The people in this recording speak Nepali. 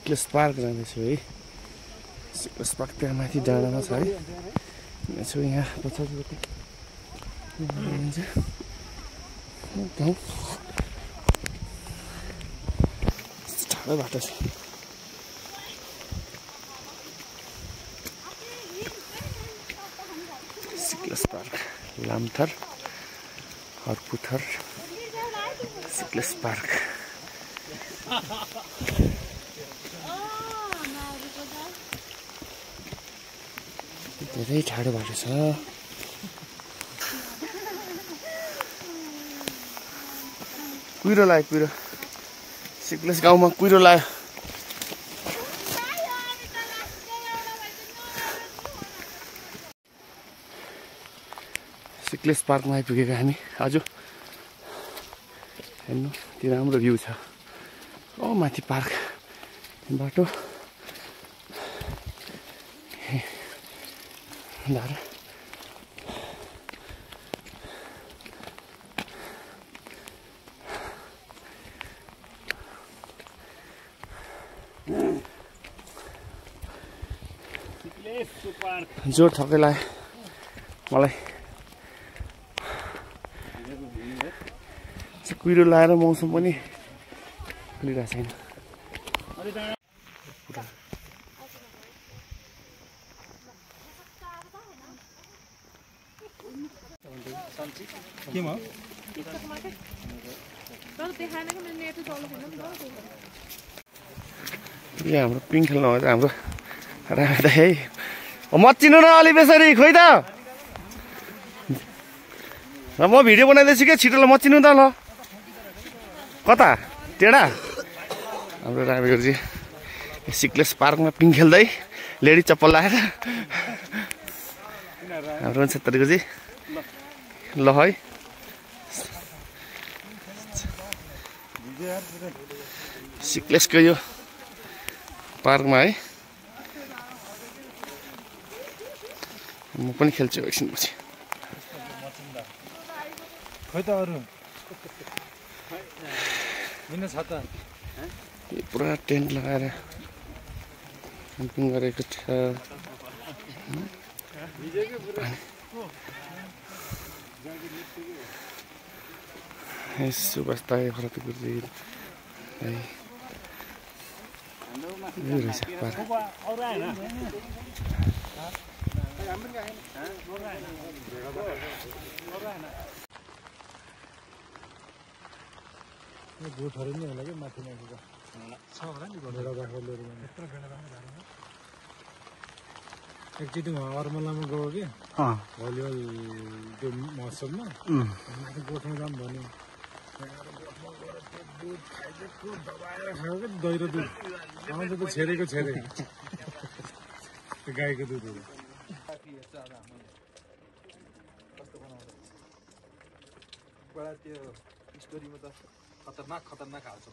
सिक्लेस पार्क जाँदैछु है। सिक्लेस पार्क त्यहाँ माथि डाँडामा छ है। यसो यहाँ पछाडिपट्टि गाउँ टाढो बाटो छ। सिक्लेस पार्क लामथर हरपुथर सिक्लेस पार्क धेरै टाढो बाटो छ। कुहिरो लाग्यो कुहिरो सिक्लेस गाउँमा कुहिरो लाग्यो। सिक्लेस पार्कमा आइपुगेको हामी आज। हेर्नु त्यो राम्रो भ्यू छ। ओ माथि पार्क बाटो धारा जोड थकै लाग्यो मलाई। कुहिरो लाएर मौसम पनि खुलिरहेको छैन। हाम्रो पिङ खेल्नु आउँछ हाम्रो राख्दा है। मच्चिनु न अलि बेसरी खोइ त। म भिडियो बनाइदिन्छु क्या छिटो ल मच्चिनु त ल। कता टेढा हाम्रो रामे गुरुजी सिक्लेस पार्कमा पिङ खेल्दै लेडी चप्पल लगाएर। हाम्रो 70 गुरुजी ल है सिक्लेसको यो पार्कमा है। म पनि खेल्छु एकछिनपछि। खोइ त अरु मिन छ त पुरा टेन्ट लगाएर क्याम्पिङ गरेको छ। यसो बस्दा खरत गुरुजी है यो रहेछ पार्क। बोटहरु नि होला के माथि माथिको छ होला नि भेडा बाख्राले यत्रो भेडा बाख्रा एकचोटि अर्मलामा गयो कि भलिबल त्यो मौसममा माथि गोठमा जाम भन्यो। दुध खाइदिएको दबाएर खायो कि दही र दुध आउँछ त छेरेको त्यो गाईको दुधहरू। त्यो स्टोरीमा त खतरनाक हाल्छ।